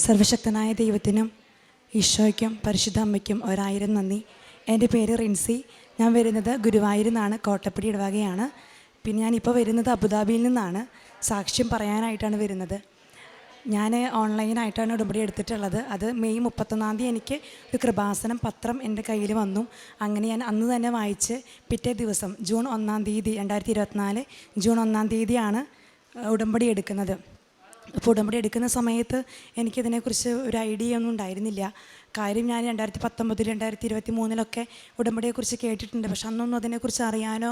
സർവശക്തനായ ദൈവത്തിനും ഈശോയ്ക്കും പരിശുദ്ധ അമ്മയ്ക്കും 1000 നന്ദി. എൻ്റെ പേര് റിൻസി. ഞാൻ വരുന്നത് ഗുരുവായൂരിൽ നിന്നാണ്, കോട്ടപ്പടി ഇടവകയാണ്. പിന്നെ ഞാനിപ്പോൾ വരുന്നത് അബുദാബിയിൽ നിന്നാണ്. സാക്ഷ്യം പറയാനായിട്ടാണ് വരുന്നത്. ഞാൻ ഓൺലൈനായിട്ടാണ് ഉടമ്പടി എടുത്തിട്ടുള്ളത്. അത് മെയ് 31 എനിക്ക് ഒരു കൃപാസനം പത്രം എൻ്റെ കയ്യിൽ വന്നു. അങ്ങനെ ഞാൻ അന്ന് തന്നെ വായിച്ച് പിറ്റേ ദിവസം ജൂൺ 1 2024 ജൂൺ 1 ഉടമ്പടി എടുക്കുന്നത്. അപ്പോൾ ഉടമ്പടി എടുക്കുന്ന സമയത്ത് എനിക്കിതിനെക്കുറിച്ച് ഒരു ഐഡിയ ഒന്നും ഉണ്ടായിരുന്നില്ല. കാര്യം ഞാൻ 2019 2023 ഉടമ്പടിയെക്കുറിച്ച് കേട്ടിട്ടുണ്ട്. പക്ഷെ അന്നൊന്നും അതിനെക്കുറിച്ച് അറിയാനോ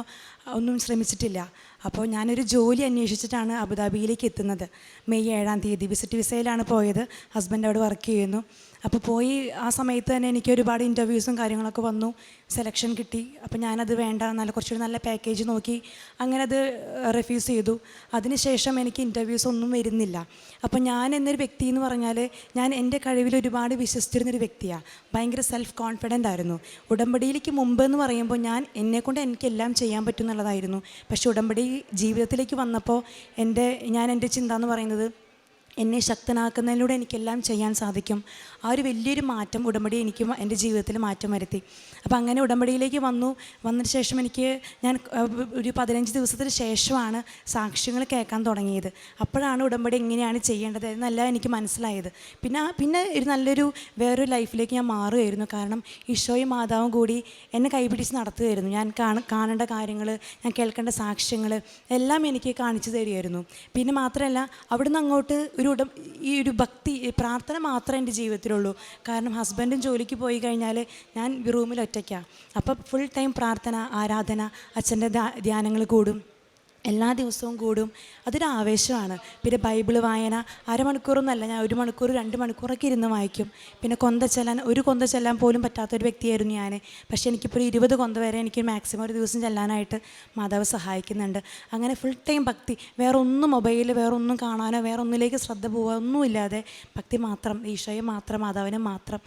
ഒന്നും ശ്രമിച്ചിട്ടില്ല. അപ്പോൾ ഞാനൊരു ജോലി അന്വേഷിച്ചിട്ടാണ് അബുദാബിയിലേക്ക് എത്തുന്നത്. മെയ് 7 വിസിറ്റ് വിസയിലാണ് പോയത്. ഹസ്ബൻഡ് അവിടെ വർക്ക് ചെയ്യുന്നു. അപ്പോൾ പോയി ആ സമയത്ത് തന്നെ എനിക്ക് ഒരുപാട് ഇൻ്റർവ്യൂസും കാര്യങ്ങളൊക്കെ വന്നു. സെലക്ഷൻ കിട്ടി. അപ്പോൾ ഞാനത് വേണ്ട, കുറച്ചുകൂടി നല്ല പാക്കേജ് നോക്കി അങ്ങനെ അത് റിഫ്യൂസ് ചെയ്തു. അതിനുശേഷം എനിക്ക് ഇൻ്റർവ്യൂസ് ഒന്നും വരുന്നില്ല. അപ്പോൾ ഞാൻ എന്നൊരു വ്യക്തി എന്ന് പറഞ്ഞാൽ ഞാൻ എൻ്റെ കഴിവിൽ ഒരുപാട് വിശ്വസിച്ചിരുന്നൊരു വ്യക്തിയാണ്. ഭയങ്കര സെൽഫ് കോൺഫിഡൻ്റ് ആയിരുന്നു. ഉടമ്പടിയിലേക്ക് മുമ്പ് എന്ന് പറയുമ്പോൾ എന്നെക്കൊണ്ട് എനിക്കെല്ലാം ചെയ്യാൻ പറ്റും എന്നുള്ളതായിരുന്നു. പക്ഷേ ഉടമ്പടി ജീവിതത്തിലേക്ക് വന്നപ്പോൾ ഞാൻ എൻ്റെ ചിന്ത എന്ന് പറയുന്നത് എന്നെ ശക്തനാക്കുന്നതിലൂടെ എനിക്കെല്ലാം ചെയ്യാൻ സാധിക്കും. ആ ഒരു വലിയൊരു മാറ്റം ഉടമ്പടി എനിക്ക് എൻ്റെ ജീവിതത്തിൽ മാറ്റം വരുത്തി. അപ്പോൾ അങ്ങനെ ഉടമ്പടിയിലേക്ക് വന്നതിന് ശേഷം ഞാൻ ഒരു 15 ദിവസത്തിന് ശേഷമാണ് സാക്ഷ്യങ്ങൾ കേൾക്കാൻ തുടങ്ങിയത്. അപ്പോഴാണ് ഉടമ്പടി എങ്ങനെയാണ് ചെയ്യേണ്ടത് എന്നെല്ലാം എനിക്ക് മനസ്സിലായത്. പിന്നെ ഒരു നല്ലൊരു വേറൊരു ലൈഫിലേക്ക് ഞാൻ മാറുകയായിരുന്നു. കാരണം ഈശോയും മാതാവും കൂടി എന്നെ കൈപിടിച്ച് നടത്തുകയായിരുന്നു. ഞാൻ കാണേണ്ട കാര്യങ്ങൾ, ഞാൻ കേൾക്കേണ്ട സാക്ഷ്യങ്ങൾ എല്ലാം എനിക്ക് കാണിച്ചു തരുമായിരുന്നു. പിന്നെ മാത്രമല്ല അവിടുന്ന് അങ്ങോട്ട് ഈ ഒരു ഭക്തി പ്രാർത്ഥന മാത്രമേ എൻ്റെ ജീവിതത്തിലുള്ളൂ. കാരണം ഹസ്ബൻഡും ജോലിക്ക് പോയി കഴിഞ്ഞാൽ ഞാൻ റൂമിൽ ഒറ്റയ്ക്കാണ്. അപ്പോൾ ഫുൾ ടൈം പ്രാർത്ഥന, ആരാധന, അച്ഛൻ്റെ ധ്യാനങ്ങൾ കൂടും, എല്ലാ ദിവസവും കൂടും. അതൊരു ആവേശമാണ്. പിന്നെ ബൈബിൾ വായന അരമണിക്കൂറൊന്നുമല്ല, ഞാൻ 1 മണിക്കൂർ 2 മണിക്കൂറൊക്കെ ഇരുന്ന് വായിക്കും. പിന്നെ ഒരു കൊന്ത ചെല്ലാൻ പോലും പറ്റാത്തൊരു വ്യക്തിയായിരുന്നു ഞാൻ. പക്ഷേ എനിക്കിപ്പോൾ 20 കൊന്ത വരെ എനിക്ക് മാക്സിമം ഒരു ദിവസം ചെല്ലാനായിട്ട് മാതാവ് സഹായിക്കുന്നുണ്ട്. അങ്ങനെ ഫുൾ ടൈം ഭക്തി, മൊബൈലിൽ വേറെ ഒന്നും കാണാനോ വേറെ ഒന്നിലേക്ക് ശ്രദ്ധ പോവുക ഒന്നുമില്ലാതെ ഭക്തി മാത്രം, ഈശോയെ മാത്രം, മാതാവിനെ മാത്രം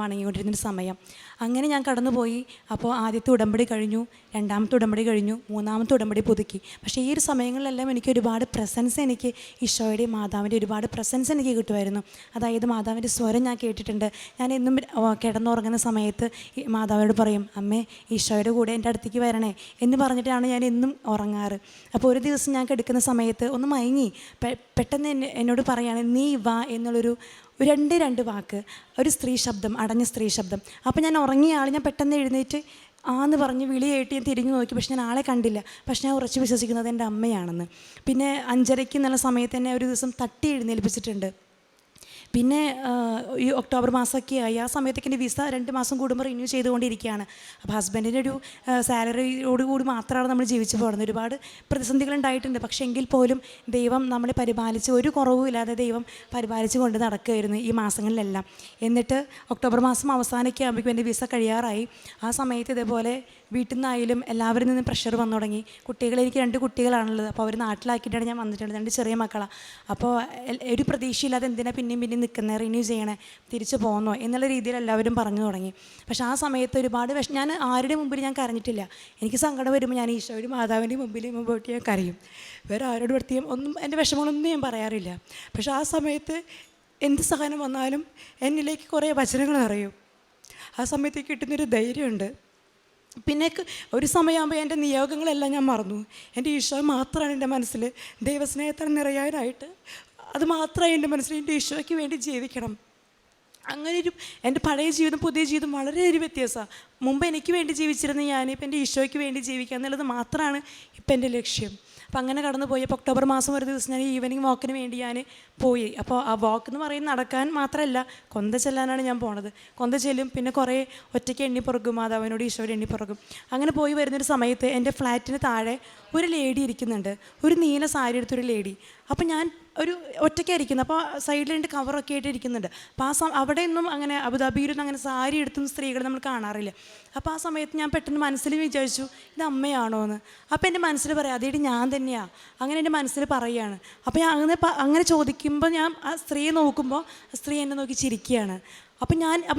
വണങ്ങിക്കൊണ്ടിരുന്നൊരു സമയം. അങ്ങനെ ഞാൻ കടന്നുപോയി. അപ്പോൾ ആദ്യത്തെ ഉടമ്പടി കഴിഞ്ഞു, 2ാമത്തെ ഉടമ്പടി കഴിഞ്ഞു, 3ാമത്തെ ഉടമ്പടി പുതുക്കി. പക്ഷേ ഈ ഒരു സമയങ്ങളിലെല്ലാം എനിക്ക് ഒരുപാട് പ്രസൻസ്, എനിക്ക് ഈശോയുടെയും മാതാവിൻ്റെ ഒരുപാട് പ്രസൻസ് എനിക്ക് കിട്ടുമായിരുന്നു. അതായത് മാതാവിൻ്റെ സ്വരം ഞാൻ കേട്ടിട്ടുണ്ട്. ഞാൻ എന്നും കിടന്നുറങ്ങുന്ന സമയത്ത് മാതാവിനോട് പറയും, അമ്മേ ഈശോയുടെ കൂടെ എൻ്റെ അടുത്തേക്ക് വരണേ എന്ന് പറഞ്ഞിട്ടാണ് ഞാൻ എന്നും ഉറങ്ങാറ്. അപ്പോൾ ഒരു ദിവസം ഞാൻ കിടക്കുന്ന സമയത്ത് ഒന്ന് മയങ്ങി പെട്ടെന്ന് എന്നോട് പറയാണ്, നീ വാ എന്നുള്ളൊരു 2 വാക്ക്, ഒരു സ്ത്രീ ശബ്ദം, അടഞ്ഞ സ്ത്രീ ശബ്ദം. അപ്പോൾ ഞാൻ ഉറങ്ങിയ ഞാൻ പെട്ടെന്ന് എഴുന്നേറ്റ് ആന്ന് പറഞ്ഞ് വിളിയായിട്ട് ഞാൻ തിരിഞ്ഞു നോക്കി. പക്ഷെ ഞാൻ ആളെ കണ്ടില്ല. പക്ഷെ ഞാൻ ഉറച്ചു വിശ്വസിക്കുന്നത് എൻ്റെ അമ്മയാണെന്ന്. പിന്നെ 5:30 എന്നുള്ള സമയത്ത് തന്നെ ഒരു ദിവസം തട്ടി എഴുന്നേൽപ്പിച്ചിട്ടുണ്ട്. പിന്നെ ഈ ഒക്ടോബർ മാസമൊക്കെ ആയി. ആ സമയത്തേക്ക് എൻ്റെ വിസ 2 മാസം കൂടുമ്പോൾ റിന്യൂ ചെയ്തുകൊണ്ടിരിക്കുകയാണ്. അപ്പോൾ ഹസ്ബൻഡിൻ്റെ ഒരു സാലറിയോടുകൂടി മാത്രമാണ് നമ്മൾ ജീവിച്ചു പോകുന്നത്. ഒരുപാട് പ്രതിസന്ധികളുണ്ടായിട്ടുണ്ട്. പക്ഷേ എങ്കിൽ പോലും ദൈവം നമ്മളെ പരിപാലിച്ച്, ഒരു കുറവുമില്ലാതെ ദൈവം പരിപാലിച്ച് കൊണ്ട് നടക്കുകയായിരുന്നു ഈ മാസങ്ങളിലെല്ലാം. എന്നിട്ട് ഒക്ടോബർ മാസം അവസാനമൊക്കെ ആകുമ്പോഴേക്കും എൻ്റെ വിസ കഴിയാറായി. ആ സമയത്ത് ഇതേപോലെ വീട്ടിൽ നിന്നായാലും എല്ലാവരിൽ നിന്നും പ്രഷർ വന്നു തുടങ്ങി. എനിക്ക് 2 കുട്ടികളാണുള്ളത്. അപ്പോൾ അവർ നാട്ടിലാക്കിയിട്ടാണ് ഞാൻ വന്നിട്ടുള്ളത്. 2 ചെറിയ മക്കളാണ്. അപ്പോൾ ഒരു പ്രതീക്ഷയില്ലാതെ എന്തിനാ പിന്നെയും നിൽക്കുന്നത്, റിന്യൂ ചെയ്യണേ, തിരിച്ചു പോകുന്നോ എന്നുള്ള രീതിയിൽ എല്ലാവരും പറഞ്ഞു തുടങ്ങി. പക്ഷേ ആ സമയത്ത് ഒരുപാട് ഞാൻ ആരുടെ മുമ്പിൽ ഞാൻ കരഞ്ഞിട്ടില്ല. എനിക്ക് സങ്കടം വരുമ്പോൾ ഞാൻ ഈശോയുടെ മാതാവിൻ്റെ മുമ്പോട്ട് ഞാൻ കരയും. വേറെ ആരോട് പ്രത്യേകം ഒന്നും എൻ്റെ വിഷമങ്ങളൊന്നും ഞാൻ പറയാറില്ല. പക്ഷേ ആ സമയത്ത് എന്ത് സഹനം വന്നാലും എന്നിലേക്ക് കുറേ വചനങ്ങൾ അറിയും. ആ സമയത്ത് കിട്ടുന്നൊരു ധൈര്യമുണ്ട്. പിന്നെ ഒരു സമയമാകുമ്പോൾ എൻ്റെ നിയോഗങ്ങളെല്ലാം ഞാൻ മറന്നു. എൻ്റെ ഈശോ മാത്രമാണ് എൻ്റെ മനസ്സിൽ. ദൈവസ്നേഹത്താൽ നിറയാനായിട്ട് അത് മാത്രമേ എൻ്റെ മനസ്സിൽ, എൻ്റെ ഈശോയ്ക്ക് വേണ്ടി ജീവിക്കണം. അങ്ങനെ എൻ്റെ പഴയ ജീവിതം പുതിയ ജീവിതം വളരെ ഒരു വ്യത്യാസമാണ്. മുമ്പ് എനിക്ക് വേണ്ടി ജീവിച്ചിരുന്ന ഞാനിപ്പോൾ എൻ്റെ ഈശോയ്ക്ക് വേണ്ടി ജീവിക്കുക എന്നുള്ളത് മാത്രമാണ് ഇപ്പം എൻ്റെ ലക്ഷ്യം. അപ്പോൾ അങ്ങനെ കടന്നു പോയി. അപ്പോൾ ഒക്ടോബർ മാസം ഒരു ദിവസം ഞാൻ ഈവനിങ് വാക്കിന് വേണ്ടി ഞാൻ പോയി. അപ്പോൾ ആ വാക്ക് എന്ന് പറയുന്നത് നടക്കാൻ മാത്രമല്ല, കൊന്ത ചെല്ലാനാണ് ഞാൻ പോണത്. കൊന്ത ചെല്ലും, പിന്നെ കുറേ ഒറ്റയ്ക്ക് എണ്ണിപ്പുറക്കും, മാതാവിനോട് ഈശോയോട് എണ്ണിപ്പുറക്കും. അങ്ങനെ പോയി വരുന്നൊരു സമയത്ത് എൻ്റെ ഫ്ലാറ്റിന് താഴെ ഒരു ലേഡി ഇരിക്കുന്നുണ്ട്, ഒരു നീല സാരി എടുത്തൊരു ലേഡി. അപ്പോൾ ഞാൻ ഒറ്റയ്ക്കായിരിക്കുന്നത്. അപ്പോൾ സൈഡിൽ 2 കവറൊക്കെ ആയിട്ട് ഇരിക്കുന്നുണ്ട്. അപ്പോൾ അവിടെയൊന്നും അങ്ങനെ അബുദാബിയിലൊന്നും അങ്ങനെ സാരി എടുത്തും സ്ത്രീകൾ നമ്മൾ കാണാറില്ല. അപ്പോൾ ആ സമയത്ത് ഞാൻ പെട്ടെന്ന് മനസ്സിൽ വിചാരിച്ചു, ഇത് അമ്മയാണോ എന്ന്. അപ്പോൾ എൻ്റെ മനസ്സിൽ പറയാം, അതേടി ഞാൻ തന്നെയാണ്. അങ്ങനെ എൻ്റെ മനസ്സിൽ പറയുകയാണ്. അപ്പോൾ ഞാൻ അങ്ങനെ ചോദിക്കുമ്പോൾ ഞാൻ ആ സ്ത്രീയെ നോക്കുമ്പോൾ ആ സ്ത്രീ എന്നെ നോക്കി ചിരിക്കുകയാണ്. അപ്പോൾ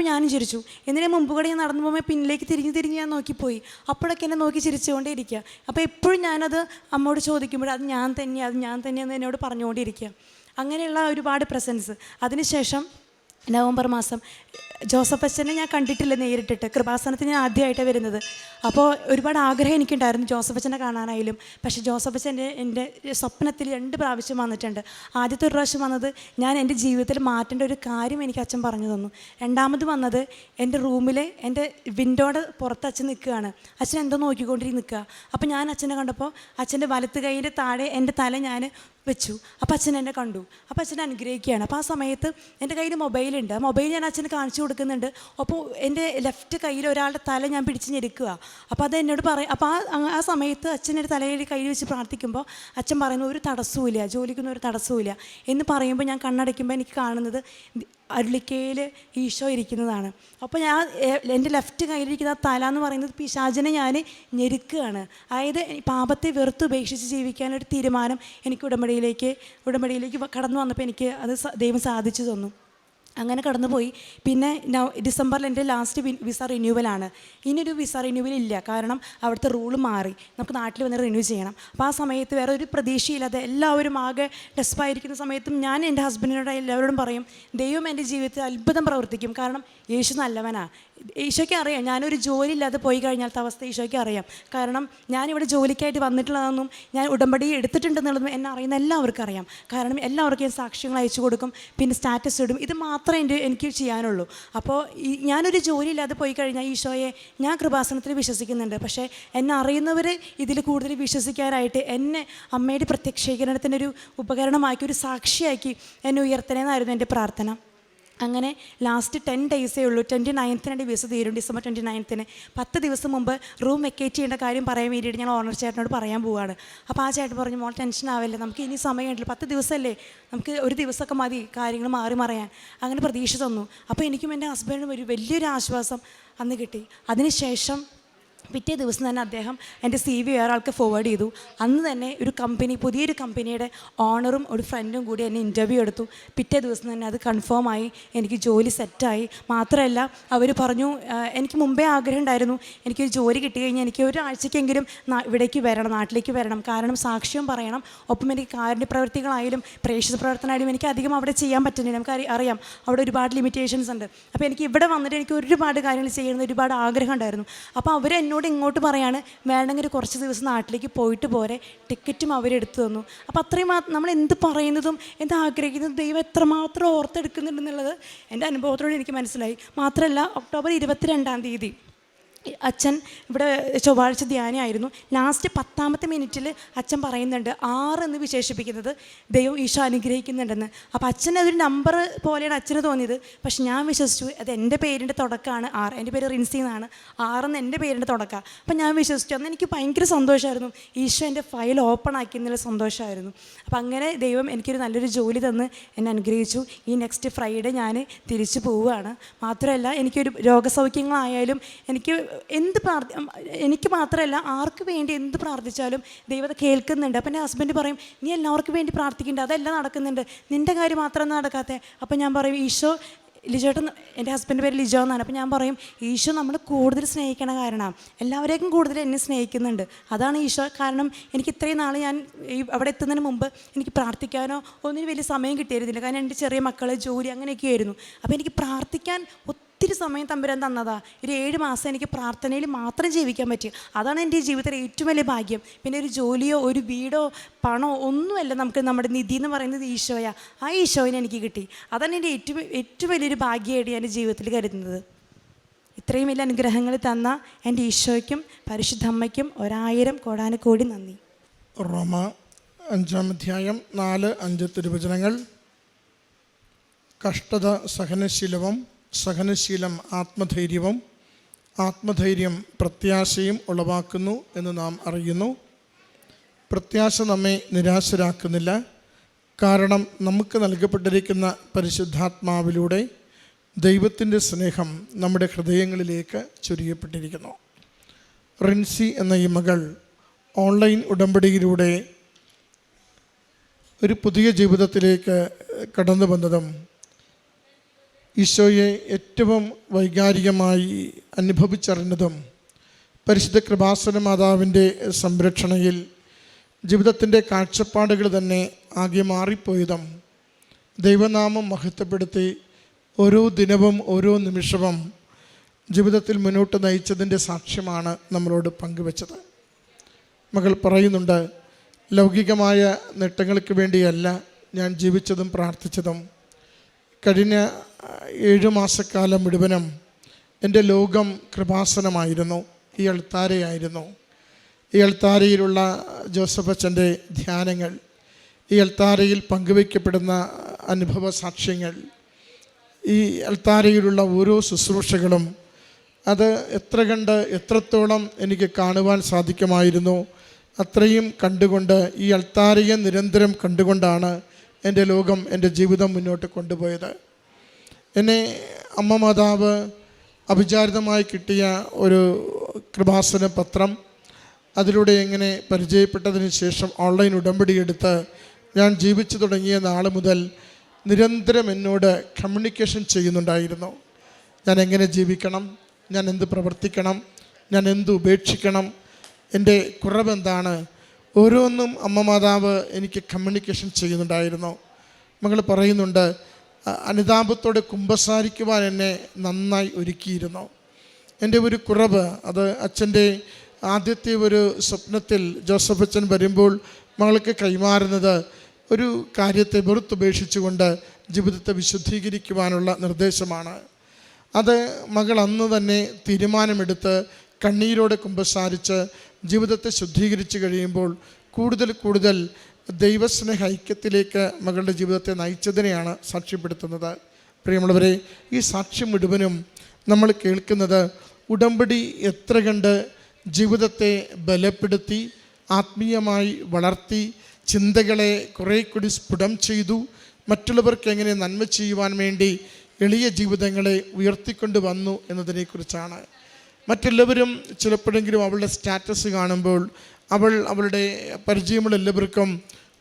ഞാനും ചിരിച്ചു. എന്നിട്ട് മുമ്പ് കൂടെ ഞാൻ നടന്നു പോകുമ്പോൾ പിന്നിലേക്ക് തിരിഞ്ഞ് ഞാൻ നോക്കിപ്പോയി. അപ്പോഴൊക്കെ എന്നെ നോക്കി ചിരിച്ചുകൊണ്ടേ ഇരിക്കുക. അപ്പോൾ എപ്പോഴും ഞാനത് അമ്മയോട് ചോദിക്കുമ്പോൾ അത് ഞാൻ തന്നെയെന്ന് എന്നോട് പറഞ്ഞുകൊണ്ടിരിക്കുക. അങ്ങനെയുള്ള ഒരുപാട് പ്രസൻസ്. അതിനുശേഷം നവംബർ മാസം ജോസഫ് അച്ഛനെ ഞാൻ കണ്ടിട്ടില്ല നേരിട്ടിട്ട്. കൃപാസനത്തിന് ഞാൻ ആദ്യമായിട്ടാണ് വരുന്നത്. അപ്പോൾ ഒരുപാട് ആഗ്രഹം എനിക്കുണ്ടായിരുന്നു ജോസഫ് അച്ഛനെ കാണാനായാലും. പക്ഷേ ജോസഫ് അച്ഛൻ എൻ്റെ സ്വപ്നത്തിൽ 2 പ്രാവശ്യം വന്നിട്ടുണ്ട്. ആദ്യത്തെ ഒരു പ്രാവശ്യം വന്നത് ഞാൻ എൻ്റെ ജീവിതത്തിൽ മാറ്റേണ്ട ഒരു കാര്യം എനിക്ക് അച്ഛൻ പറഞ്ഞു തന്നു. രണ്ടാമത് വന്നത് എൻ്റെ റൂമിൽ എൻ്റെ വിൻഡോയുടെ പുറത്ത് അച്ഛൻ നിൽക്കുകയാണ്. അച്ഛൻ എന്തോ നോക്കിക്കൊണ്ടിരിക്കും നിൽക്കുക. അപ്പോൾ ഞാൻ അച്ഛനെ കണ്ടപ്പോൾ അച്ഛൻ്റെ വലത്ത് കൈയിൻ്റെ താഴെ എൻ്റെ തല ഞാൻ വെച്ചു. അപ്പോൾ അച്ഛൻ എന്നെ കണ്ടു. അപ്പോൾ അച്ഛനെ അനുഗ്രഹിക്കുകയാണ്. അപ്പോൾ ആ സമയത്ത് എൻ്റെ കയ്യിൽ മൊബൈലുണ്ട്. ആ മൊബൈൽ ഞാൻ അച്ഛന് കാണിച്ചു കൊടുക്കുന്നുണ്ട്. അപ്പോൾ എൻ്റെ ലെഫ്റ്റ് കയ്യിൽ ഒരാളുടെ തല ഞാൻ പിടിച്ച് ഞെരുക്കുക. അപ്പോൾ അത് എന്നോട് പറയും. അപ്പോൾ ആ സമയത്ത് അച്ഛൻ്റെ തലയിൽ കയ്യിൽ വെച്ച് പ്രാർത്ഥിക്കുമ്പോൾ അച്ഛൻ പറയുന്നു ഒരു തടസ്സവുമില്ല, ജോലിക്കൊന്നും ഒരു തടസ്സവുമില്ല എന്ന് പറയുമ്പോൾ ഞാൻ കണ്ണടയ്ക്കുമ്പോൾ എനിക്ക് കാണുന്നത് അരുളിക്കയിൽ ഈശോ ഇരിക്കുന്നതാണ്. അപ്പോൾ ഞാൻ എൻ്റെ ലെഫ്റ്റ് കയ്യിലിരിക്കുന്ന ആ തല എന്ന് പറയുന്നത് പിശാചിനെ ഞാൻ ഞെരുക്കുകയാണ്. അതായത് പാപത്തെ വെറുത്തുപേക്ഷിച്ച് ജീവിക്കാനൊരു തീരുമാനം എനിക്ക് ഉടമ്പടിയിലേക്ക് കടന്നു വന്നപ്പോൾ എനിക്ക് അത് ദൈവം സാധിച്ചു തന്നു. അങ്ങനെ കടന്നുപോയി. പിന്നെ ഡിസംബറിൽ എൻ്റെ ലാസ്റ്റ് വിസ റിന്യൂവലാണ്. ഇനിയൊരു വിസ റിന്യൂവൽ ഇല്ല, കാരണം അവിടുത്തെ റൂള് മാറി. നമുക്ക് നാട്ടിൽ വന്ന് റിന്യൂ ചെയ്യണം. അപ്പോൾ ആ സമയത്ത് വേറെ ഒരു പ്രതീക്ഷയില്ലാതെ എല്ലാവരും ആകെ ഡെസ്പായിരിക്കുന്ന സമയത്തും ഞാൻ എൻ്റെ ഹസ്ബൻഡിനോട് എല്ലാവരോടും പറയും, ദൈവം എൻ്റെ ജീവിതത്തിൽ അത്ഭുതം പ്രവർത്തിക്കും, കാരണം യേശു നല്ലവനാണ്. ഈശോയ്ക്ക് അറിയാം ഞാനൊരു ജോലി ഇല്ലാതെ പോയി കഴിഞ്ഞാലത്തെ അവസ്ഥ ഈശോയ്ക്ക് അറിയാം. കാരണം ഞാനിവിടെ ജോലിക്കായിട്ട് വന്നിട്ടുള്ളതൊന്നും ഞാൻ ഉടമ്പടി എടുത്തിട്ടുണ്ടെന്നുള്ളതും എന്നെ അറിയുന്ന എല്ലാവർക്കും അറിയാം. കാരണം എല്ലാവർക്കും ഞാൻ സാക്ഷ്യങ്ങൾ അയച്ചു കൊടുക്കും, പിന്നെ സ്റ്റാറ്റസ് ഇടും. ഇത് മാത്രമേ എനിക്ക് ചെയ്യാനുള്ളൂ. അപ്പോൾ ഞാനൊരു ജോലി ഇല്ലാതെ പോയി കഴിഞ്ഞാൽ ഈശോയെ ഞാൻ കൃപാസനത്തിൽ വിശ്വസിക്കുന്നുണ്ട്, പക്ഷേ എന്നെ അറിയുന്നവർ ഇതിൽ കൂടുതൽ വിശ്വസിക്കാനായിട്ട് എന്നെ അമ്മയുടെ പ്രത്യക്ഷീകരണത്തിൻ്റെ ഒരു ഉപകരണമാക്കി, ഒരു സാക്ഷിയാക്കി എന്നെ ഉയർത്തണമെന്നായിരുന്നു എൻ്റെ പ്രാർത്ഥന. അങ്ങനെ ലാസ്റ്റ് 10 ഡേയ്സേ ഉള്ളൂ. 29th വിസ തീരും, ഡിസംബർ 29. 10 ദിവസം മുമ്പ് റൂം വെക്കേറ്റ് ചെയ്യേണ്ട കാര്യം പറയാൻ വേണ്ടിയിട്ട് ഞാൻ ഓണർ ചേട്ടനോട് പറയാൻ പോവുകയാണ്. അപ്പോൾ ആ ചേട്ടൻ പറഞ്ഞു, മോൾ ടെൻഷൻ ആവില്ല, നമുക്ക് ഇനി സമയമുണ്ടല്ലോ, 10 ദിവസമല്ലേ, നമുക്ക് ഒരു ദിവസമൊക്കെ മതി കാര്യങ്ങൾ മാറി മറിയാൻ. അങ്ങനെ പ്രതീക്ഷ തന്നു. അപ്പോൾ എനിക്കും എൻ്റെ ഹസ്ബൻഡിനും ഒരു വലിയൊരു ആശ്വാസം അന്ന് കിട്ടി. അതിനുശേഷം പിറ്റേ ദിവസം തന്നെ അദ്ദേഹം എൻ്റെ CV വേറെ ആൾക്ക് ഫോർവേഡ് ചെയ്തു. അന്ന് തന്നെ ഒരു പുതിയൊരു കമ്പനിയുടെ ഓണറും ഒരു ഫ്രണ്ടും കൂടി എന്നെ ഇൻ്റർവ്യൂ എടുത്തു. പിറ്റേ ദിവസം തന്നെ അത് കൺഫേം ആയി, എനിക്ക് ജോലി സെറ്റായി. മാത്രമല്ല അവർ പറഞ്ഞു, എനിക്ക് മുമ്പേ ആഗ്രഹം ഉണ്ടായിരുന്നു എനിക്കൊരു ജോലി കിട്ടി കഴിഞ്ഞാൽ എനിക്ക് ഒരാഴ്ചക്കെങ്കിലും ഇവിടേക്ക് വരണം, നാട്ടിലേക്ക് വരണം, കാരണം സാക്ഷ്യം പറയണം, ഒപ്പം എനിക്ക് കാരുണ്യ പ്രവൃത്തികളായാലും പ്രേക്ഷിത പ്രവർത്തനമായാലും എനിക്ക് അധികം അവിടെ ചെയ്യാൻ പറ്റുന്നില്ല. നമുക്ക് അറിയാം അവിടെ ഒരുപാട് ലിമിറ്റേഷൻസ് ഉണ്ട്. അപ്പോൾ എനിക്ക് ഇവിടെ വന്നിട്ട് എനിക്ക് ഒരുപാട് കാര്യങ്ങൾ ചെയ്യുന്ന ഒരുപാട് ആഗ്രഹം ഉണ്ടായിരുന്നു. അപ്പോൾ അവരെന്നോട് ഇങ്ങോട്ട് പറയാണ്, വേണമെങ്കിൽ കുറച്ച് ദിവസം നാട്ടിലേക്ക് പോയിട്ട് പോരെ, ടിക്കറ്റും അവരെടുത്തു തന്നു. അപ്പോൾ അത്രയും നമ്മൾ എന്ത് പറയുന്നതും എന്ത് ആഗ്രഹിക്കുന്നതും ദൈവം എത്രമാത്രം ഓർത്തെടുക്കുന്നുണ്ടെന്നുള്ളത് എൻ്റെ അനുഭവത്തിലൂടെ എനിക്ക് മനസ്സിലായി. മാത്രമല്ല ഒക്ടോബർ 22 അച്ഛൻ ഇവിടെ ചൊവ്വാഴ്ച ധ്യാനമായിരുന്നു. ലാസ്റ്റ് 10ാമത്തെ മിനിറ്റിൽ അച്ഛൻ പറയുന്നുണ്ട് 6 എന്ന് വിശേഷിപ്പിക്കുന്നത് ദൈവം ഈശോ അനുഗ്രഹിക്കുന്നുണ്ടെന്ന്. അപ്പോൾ അച്ഛൻ അതൊരു നമ്പർ പോലെയാണ് അച്ഛന് തോന്നിയത്. പക്ഷെ ഞാൻ വിശ്വസിച്ചു അത് എൻ്റെ പേരിൻ്റെ തുടക്കമാണ് 6. എൻ്റെ പേര് റിൻസി എന്നാണ്, 6 എന്ന് എൻ്റെ പേരിൻ്റെ തുടക്കമാണ്. അപ്പോൾ ഞാൻ വിശ്വസിച്ചു. അന്ന് എനിക്ക് ഭയങ്കര സന്തോഷമായിരുന്നു. ഈശോ എൻ്റെ ഫയൽ ഓപ്പൺ ആക്കി എന്നുള്ള സന്തോഷമായിരുന്നു. അപ്പോൾ അങ്ങനെ ദൈവം എനിക്കൊരു നല്ലൊരു ജോലി തന്ന് എന്നെ അനുഗ്രഹിച്ചു. ഈ നെക്സ്റ്റ് ഫ്രൈഡേ ഞാൻ തിരിച്ചു പോവുകയാണ്. മാത്രമല്ല എനിക്കൊരു രോഗസൗഖ്യങ്ങളായാലും എനിക്ക് മാത്രമല്ല ആർക്ക് വേണ്ടി എന്ത് പ്രാർത്ഥിച്ചാലും ദൈവത്തെ കേൾക്കുന്നുണ്ട്. അപ്പം എൻ്റെ ഹസ്ബൻഡ് പറയും, നീ എല്ലാവർക്കും വേണ്ടി പ്രാർത്ഥിക്കേണ്ട, അതെല്ലാം നടക്കുന്നുണ്ട്, നിൻ്റെ കാര്യം മാത്രം നടക്കാത്തത്. അപ്പം ഞാൻ പറയും, ഈശോ ലിജോട്ടൻ, എൻ്റെ ഹസ്ബൻഡ് പേര് ലിജോ എന്നാണ്. അപ്പോൾ ഞാൻ പറയും, ഈശോ നമ്മൾ കൂടുതൽ സ്നേഹിക്കണ കാരണം എല്ലാവരേക്കും കൂടുതൽ എന്നെ സ്നേഹിക്കുന്നുണ്ട്, അതാണ് ഈശോ. കാരണം എനിക്ക് ഇത്രയും നാൾ ഞാൻ അവിടെ എത്തുന്നതിന് മുമ്പ് എനിക്ക് പ്രാർത്ഥിക്കാനോ ഒന്നിനും വലിയ സമയം കിട്ടിയിരുന്നില്ല. കാരണം എൻ്റെ ചെറിയ മക്കൾ, ജോലി, അങ്ങനെയൊക്കെ ആയിരുന്നു. അപ്പോൾ എനിക്ക് പ്രാർത്ഥിക്കാൻ ഒത്തിരി സമയം തമ്പുരാൻ തന്നതാ. ഒരു 7 മാസം എനിക്ക് പ്രാർത്ഥനയിൽ മാത്രം ജീവിക്കാൻ പറ്റി. അതാണ് എൻ്റെ ജീവിതത്തിലെ ഏറ്റവും വലിയ ഭാഗ്യം. പിന്നെ ഒരു ജോലിയോ ഒരു വീടോ പണമോ ഒന്നുമല്ല നമുക്ക് നമ്മുടെ നിധി എന്ന് പറയുന്നത് ഈശോയാ. ആ ഈശോയിനെ എനിക്ക് കിട്ടി. അതാണ് എൻ്റെ ഏറ്റവും വലിയൊരു ഭാഗ്യമായിട്ട് ഞാൻ ജീവിതത്തിൽ കരുതുന്നത്. ഇത്രയും വലിയ അനുഗ്രഹങ്ങൾ തന്ന എൻ്റെ ഈശോയ്ക്കും പരിശുദ്ധ അമ്മയ്ക്കും 1000 കോടാനുകോടി നന്ദി. റോമ 5-ാം അധ്യായം 4-5 തിരുവചനങ്ങൾ. കഷ്ടത സഹനശീലവും, സഹനശീലം ആത്മധൈര്യവും, ആത്മധൈര്യം പ്രത്യാശയും ഉളവാക്കുന്നു എന്ന് നാം അറിയുന്നു. പ്രത്യാശ നമ്മെ നിരാശരാക്കുന്നില്ല, കാരണം നമുക്ക് നൽകപ്പെട്ടിരിക്കുന്ന പരിശുദ്ധാത്മാവിലൂടെ ദൈവത്തിൻ്റെ സ്നേഹം നമ്മുടെ ഹൃദയങ്ങളിലേക്ക് ചൊരിയപ്പെട്ടിരിക്കുന്നു. റിൻസി എന്ന ഈ മകൾ ഓൺലൈൻ ഉടമ്പടിയിലൂടെ ഒരു പുതിയ ജീവിതത്തിലേക്ക് കടന്നു വന്നതും ഈശോയെ ഏറ്റവും വൈകാരികമായി അനുഭവിച്ചറിഞ്ഞതും പരിശുദ്ധ കൃപാസന മാതാവിൻ്റെ സംരക്ഷണയിൽ ജീവിതത്തിൻ്റെ കാഴ്ചപ്പാടുകൾ തന്നെ ആകെ മാറിപ്പോയതും ദൈവനാമം മഹത്വപ്പെടുത്തി ഓരോ ദിനവും ഓരോ നിമിഷവും ജീവിതത്തിൽ മുന്നോട്ട് നയിച്ചതിൻ്റെ സാക്ഷ്യമാണ് നമ്മളോട് പങ്കുവച്ചത്. മകൾ പറയുന്നുണ്ട്, ലൗകികമായ നേട്ടങ്ങൾക്ക് വേണ്ടിയല്ല ഞാൻ ജീവിച്ചതും പ്രാർത്ഥിച്ചതും. കഴിഞ്ഞ 7 മാസക്കാലം മുഴുവനും എൻ്റെ ലോകം കൃപാസനമായിരുന്നു, ഈ അൾത്താരയായിരുന്നു. ഈ അൾത്താരയിലുള്ള ജോസഫ് അച്ഛൻ്റെ ധ്യാനങ്ങൾ, ഈ അൾത്താരയിൽ പങ്കുവയ്ക്കപ്പെടുന്ന അനുഭവ സാക്ഷ്യങ്ങൾ, ഈ അൾത്താരയിലുള്ള ഓരോ ശുശ്രൂഷകളും അത് എത്രത്തോളം എനിക്ക് കാണുവാൻ സാധിക്കുമായിരുന്നു. അത്രയും കണ്ടുകൊണ്ട്, ഈ അൾത്താരയെ നിരന്തരം കണ്ടുകൊണ്ടാണ് എൻ്റെ ലോകം, എൻ്റെ ജീവിതം മുന്നോട്ട് കൊണ്ടുപോയത്. എന്നെ അമ്മ മാതാവ് അവിചാരിതമായി കിട്ടിയ ഒരു കൃപാസന പത്രം, അതിലൂടെ എങ്ങനെ പരിചയപ്പെട്ടതിന് ശേഷം ഓൺലൈൻ ഉടമ്പടി എടുത്ത് ഞാൻ ജീവിച്ചു തുടങ്ങിയ നാൾ മുതൽ നിരന്തരം എന്നോട് കമ്മ്യൂണിക്കേഷൻ ചെയ്യുന്നുണ്ടായിരുന്നു. ഞാൻ എങ്ങനെ ജീവിക്കണം, ഞാൻ എന്ത് പ്രവർത്തിക്കണം, ഞാൻ എന്ത് ഉപേക്ഷിക്കണം, എൻ്റെ കുറവെന്താണ്, ഓരോന്നും അമ്മ മാതാവ് എനിക്ക് കമ്മ്യൂണിക്കേഷൻ ചെയ്യുന്നുണ്ടായിരുന്നു. മകൾ പറയുന്നുണ്ട്, അനുതാപത്തോടെ കുമ്പസാരിക്കുവാൻ എന്നെ നന്നായി ഒരുക്കിയിരുന്നു. എൻ്റെ ഒരു കുറവ്, അത് അച്ഛൻ്റെ ആദ്യത്തെ ഒരു സ്വപ്നത്തിൽ ജോസഫ് അച്ഛൻ വരുമ്പോൾ മകൾക്ക് കൈമാറുന്നത് ഒരു കാര്യത്തെ വെറുത്തുപേക്ഷിച്ചുകൊണ്ട് ജീവിതത്തെ വിശുദ്ധീകരിക്കുവാനുള്ള നിർദ്ദേശമാണ്. അത് മകൾ അന്ന് തന്നെ തീരുമാനമെടുത്ത് കണ്ണീരോടെ കുമ്പസാരിച്ച് ജീവിതത്തെ ശുദ്ധീകരിച്ച് കഴിയുമ്പോൾ കൂടുതൽ ദൈവസ്നേഹ ഐക്യത്തിലേക്ക് മകളുടെ ജീവിതത്തെ നയിച്ചതിനെയാണ് സാക്ഷ്യപ്പെടുത്തുന്നത്. പ്രിയമുള്ളവരെ, ഈ സാക്ഷ്യം മുഴുവനും നമ്മൾ കേൾക്കുന്നത് ഉടമ്പടി എത്ര കണ്ട് ജീവിതത്തെ ബലപ്പെടുത്തി, ആത്മീയമായി വളർത്തി, ചിന്തകളെ കുറേ കൂടി സ്ഫുടം ചെയ്തു, മറ്റുള്ളവർക്ക് എങ്ങനെ നന്മ ചെയ്യുവാൻ വേണ്ടി എളിയ ജീവിതങ്ങളെ ഉയർത്തിക്കൊണ്ട് വന്നു എന്നതിനെക്കുറിച്ചാണ്. മറ്റെല്ലാവരും ചിലപ്പോഴെങ്കിലും അവളുടെ സ്റ്റാറ്റസ് കാണുമ്പോൾ അവളുടെ പരിചയമുള്ള എല്ലാവർക്കും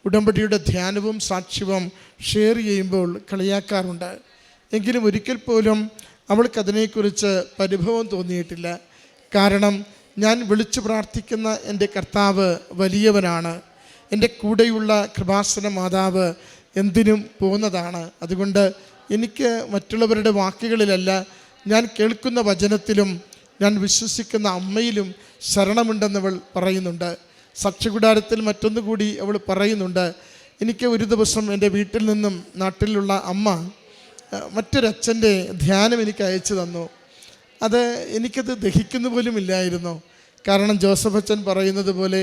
ഉടമ്പടിയുടെ ധ്യാനവും സാക്ഷ്യവും ഷെയർ ചെയ്യുമ്പോൾ കളിയാക്കാറുണ്ട്. എങ്കിലും ഒരിക്കൽ പോലും അവൾക്കതിനെക്കുറിച്ച് പരിഭവം തോന്നിയിട്ടില്ല. കാരണം ഞാൻ വിളിച്ചു പ്രാർത്ഥിക്കുന്ന എൻ്റെ കർത്താവ് വലിയവനാണ്. എൻ്റെ കൂടെയുള്ള കൃപാസന മാതാവ് എന്തിനും പോകുന്നതാണ്. അതുകൊണ്ട് എനിക്ക് മറ്റുള്ളവരുടെ വാക്കുകളിലല്ല, ഞാൻ കേൾക്കുന്ന വചനത്തിലും ഞാൻ വിശ്വസിക്കുന്ന അമ്മയിലും ശരണമുണ്ടെന്നവൾ പറയുന്നുണ്ട്. സാക്ഷ്യകൂടാരത്തിൽ മറ്റൊന്നുകൂടി അവൾ പറയുന്നുണ്ട്, എനിക്ക് ഒരു ദിവസം എൻ്റെ വീട്ടിൽ നിന്നും നാട്ടിലുള്ള അമ്മ മറ്റൊരച്ഛൻ്റെ ധ്യാനം എനിക്ക് അയച്ചു തന്നു. എനിക്കത് ദഹിക്കുന്ന പോലും ഇല്ലായിരുന്നു. കാരണം ജോസഫ് അച്ഛൻ പറയുന്നത് പോലെ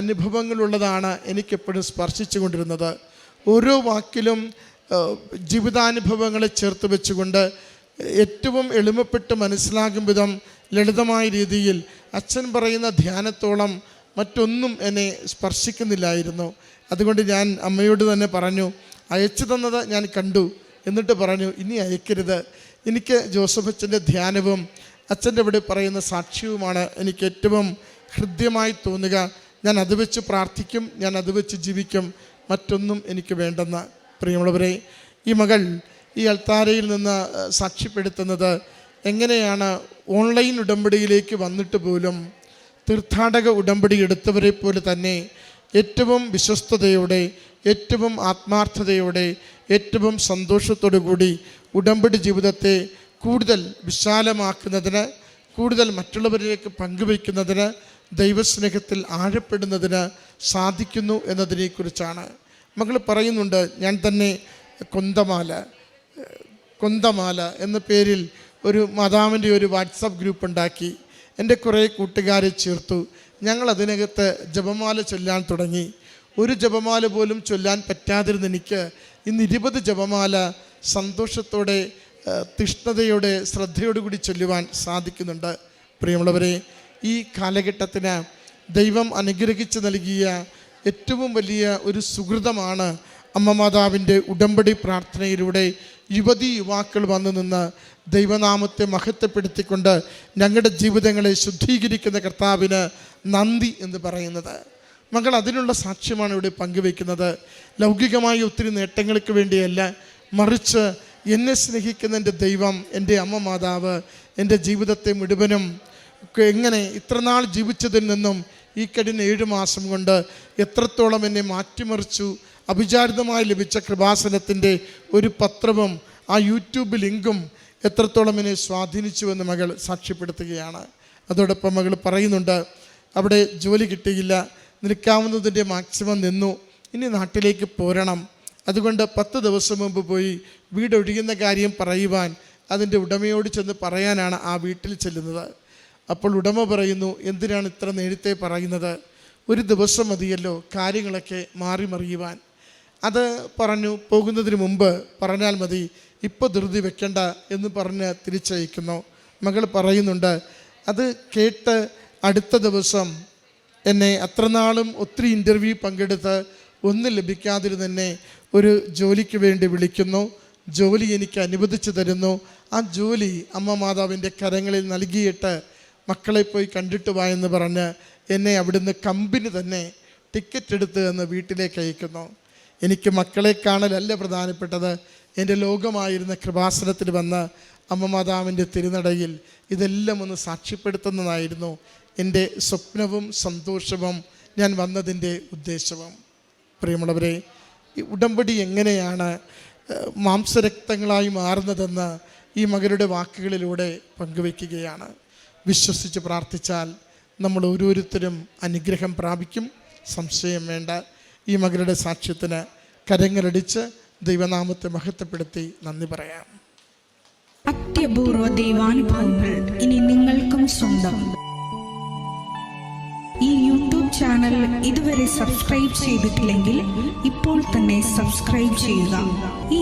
അനുഭവങ്ങളുള്ളതാണ് എനിക്കെപ്പോഴും സ്പർശിച്ചു കൊണ്ടിരുന്നത്. ഓരോ വാക്കിലും ജീവിതാനുഭവങ്ങളെ ചേർത്ത് വെച്ചുകൊണ്ട് ഏറ്റവും എളിമപ്പെട്ട് മനസ്സിലാകും വിധം ലളിതമായ രീതിയിൽ അച്ഛൻ പറയുന്ന ധ്യാനത്തോളം മറ്റൊന്നും എന്നെ സ്പർശിക്കുന്നില്ലായിരുന്നു. അതുകൊണ്ട് ഞാൻ അമ്മയോട് തന്നെ പറഞ്ഞു, അയച്ചു തന്നത് ഞാൻ കണ്ടു, എന്നിട്ട് പറഞ്ഞു ഇനി അയക്കരുത്. എനിക്ക് ജോസഫ് അച്ഛൻ്റെ ധ്യാനവും അച്ഛൻ്റെ ഇവിടെ പറയുന്ന സാക്ഷ്യവുമാണ് എനിക്ക് ഏറ്റവും ഹൃദ്യമായി തോന്നുക. ഞാൻ അത് വെച്ച് പ്രാർത്ഥിക്കും, ഞാൻ അത് വെച്ച് ജീവിക്കും, മറ്റൊന്നും എനിക്ക് വേണ്ടെന്ന്. പ്രിയമുള്ളവരെ, ഈ മകൾ ഈ അൾത്താരയിൽ നിന്ന് സാക്ഷ്യപ്പെടുത്തുന്നത് എങ്ങനെയാണ് ഓൺലൈൻ ഉടമ്പടിയിലേക്ക് വന്നിട്ട് പോലും തീർത്ഥാടക ഉടമ്പടി എടുത്തവരെ പോലെ തന്നെ ഏറ്റവും വിശ്വസ്തയോടെ, ഏറ്റവും ആത്മാർത്ഥതയോടെ, ഏറ്റവും സന്തോഷത്തോടു കൂടി ഉടമ്പടി ജീവിതത്തെ കൂടുതൽ വിശാലമാക്കുന്നതിന്, കൂടുതൽ മറ്റുള്ളവരിലേക്ക് പങ്കുവയ്ക്കുന്നതിന്, ദൈവസ്നേഹത്തിൽ ആഴപ്പെടുന്നതിന് സാധിക്കുന്നു എന്നതിനെക്കുറിച്ചാണ് മകൾ പറയുന്നുണ്ട്. ഞാൻ തന്നെ കൊന്തമാല എന്ന പേരിൽ ഒരു മാതാവിൻ്റെ ഒരു വാട്സപ്പ് ഗ്രൂപ്പ് ഉണ്ടാക്കി. എൻ്റെ കുറേ കൂട്ടുകാരെ ചേർത്തു. ഞങ്ങൾ അതിനകത്ത് ജപമാല ചൊല്ലാൻ തുടങ്ങി. ഒരു ജപമാല പോലും ചൊല്ലാൻ പറ്റാതിരുന്ന എനിക്ക് ഇന്ന് 20 ജപമാല സന്തോഷത്തോടെ, തീഷ്ണതയോടെ, ശ്രദ്ധയോടുകൂടി ചൊല്ലുവാൻ സാധിക്കുന്നുണ്ട്. പ്രിയമുള്ളവരെ, ഈ കാലഘട്ടത്തിന് ദൈവം അനുഗ്രഹിച്ച് നൽകിയ ഏറ്റവും വലിയ ഒരു സുഹൃതമാണ് അമ്മ മാതാവിൻ്റെ ഉടമ്പടി പ്രാർത്ഥനയിലൂടെ യുവാക്കൾ വന്നു നിന്ന് ദൈവനാമത്തെ മഹത്വപ്പെടുത്തിക്കൊണ്ട് ഞങ്ങളുടെ ജീവിതങ്ങളെ ശുദ്ധീകരിക്കുന്ന കർത്താവിന് നന്ദി എന്ന് പറയുന്നത്. മകൾ അതിനുള്ള സാക്ഷ്യമാണ് ഇവിടെ പങ്കുവയ്ക്കുന്നത്. ലൗകികമായ ഒത്തിരി നേട്ടങ്ങൾക്ക് വേണ്ടിയല്ല, മറിച്ച് എന്നെ സ്നേഹിക്കുന്ന എൻ്റെ ദൈവം, എൻ്റെ അമ്മ മാതാവ് എൻ്റെ ജീവിതത്തെ മുഴുവനും എങ്ങനെ ഇത്രനാൾ ജീവിച്ചതിൽ നിന്നും ഈ കഴിഞ്ഞ 7 മാസം കൊണ്ട് എത്രത്തോളം എന്നെ മാറ്റിമറിച്ചു, അവിചാരിതമായി ലഭിച്ച കൃപാസനത്തിൻ്റെ ഒരു പത്രവും ആ യൂട്യൂബ് ലിങ്കും എത്രത്തോളം എന്നെ സ്വാധീനിച്ചുവെന്ന് മകൾ സാക്ഷ്യപ്പെടുത്തുകയാണ്. അതോടൊപ്പം മകൾ പറയുന്നുണ്ട്, അവിടെ ജോലി കിട്ടിയില്ല, നിൽക്കാവുന്നതിൻ്റെ മാക്സിമം നിന്നു, ഇനി നാട്ടിലേക്ക് പോരണം. അതുകൊണ്ട് 10 ദിവസം മുമ്പ് പോയി വീടൊഴിയുന്ന കാര്യം പറയുവാൻ അതിൻ്റെ ഉടമയോട് ചെന്ന് പറയാനാണ് ആ വീട്ടിൽ ചെല്ലുന്നത്. അപ്പോൾ ഉടമ പറയുന്നു, എന്തിനാണ് ഇത്ര നേരത്തെ പറയുന്നത്? ഒരു ദിവസം മതിയല്ലോ കാര്യങ്ങളൊക്കെ മാറി മറിയുവാൻ. അത് പറഞ്ഞു, പോകുന്നതിന് മുമ്പ് പറഞ്ഞാൽ മതി, ഇപ്പോൾ ധൃതി വെക്കണ്ട എന്ന് പറഞ്ഞ് തിരിച്ചയക്കുന്നു. മകൾ പറയുന്നുണ്ട്, അത് കേട്ട് അടുത്ത ദിവസം എന്നെ അത്ര നാളും ഒത്തിരി ഇൻ്റർവ്യൂ പങ്കെടുത്ത് ഒന്നും ലഭിക്കാതിരുന്നെന്നെ ഒരു ജോലിക്ക് വേണ്ടി വിളിക്കുന്നു. ജോലി എനിക്ക് അനുവദിച്ചു തരുന്നു. ആ ജോലി അമ്മ മാതാവിൻ്റെ കരങ്ങളിൽ നൽകിയിട്ട് മക്കളെ പോയി കണ്ടിട്ട് വാ എന്ന് പറഞ്ഞ് എന്നെ അവിടുന്ന് കമ്പനി തന്നെ ടിക്കറ്റ് എടുത്ത് എന്ന് വീട്ടിലേക്ക് അയക്കുന്നു. എനിക്ക് മക്കളെ കാണലല്ല പ്രധാനപ്പെട്ടത്, എൻ്റെ ലോകമായിരുന്ന കൃപാസനത്തിൽ വന്ന് അമ്മ മാതാവിൻ്റെ തിരുനടയിൽ ഇതെല്ലാം ഒന്ന് സാക്ഷ്യപ്പെടുത്തുന്നതായിരുന്നു എൻ്റെ സ്വപ്നവും സന്തോഷവും, ഞാൻ വന്നതിൻ്റെ ഉദ്ദേശവും. പ്രിയമുള്ളവരെ, ഈ ഉടമ്പടി എങ്ങനെയാണ് മാംസരക്തങ്ങളായി മാറുന്നതെന്ന് ഈ മകളുടെ വാക്കുകളിലൂടെ പങ്കുവയ്ക്കുകയാണ്. വിശ്വസിച്ച് പ്രാർത്ഥിച്ചാൽ നമ്മൾ ഓരോരുത്തരും അനുഗ്രഹം പ്രാപിക്കും, സംശയം വേണ്ട. ഈ മകളുടെ സാക്ഷ്യത്തിന് കരങ്ങളടിച്ച് ദൈവനാമത്തെ മഹത്വപ്പെടുത്തി നന്ദി പറയാം. അത്യപൂർവ ദൈവാനുഭവങ്ങൾ ഇനി നിങ്ങൾക്കും സ്വന്തം. ഈ യൂട്യൂബ് ചാനൽ ഇതുവരെ സബ്സ്ക്രൈബ് ചെയ്തിട്ടില്ലെങ്കിൽ ഇപ്പോൾ തന്നെ സബ്സ്ക്രൈബ് ചെയ്യുക. ഈ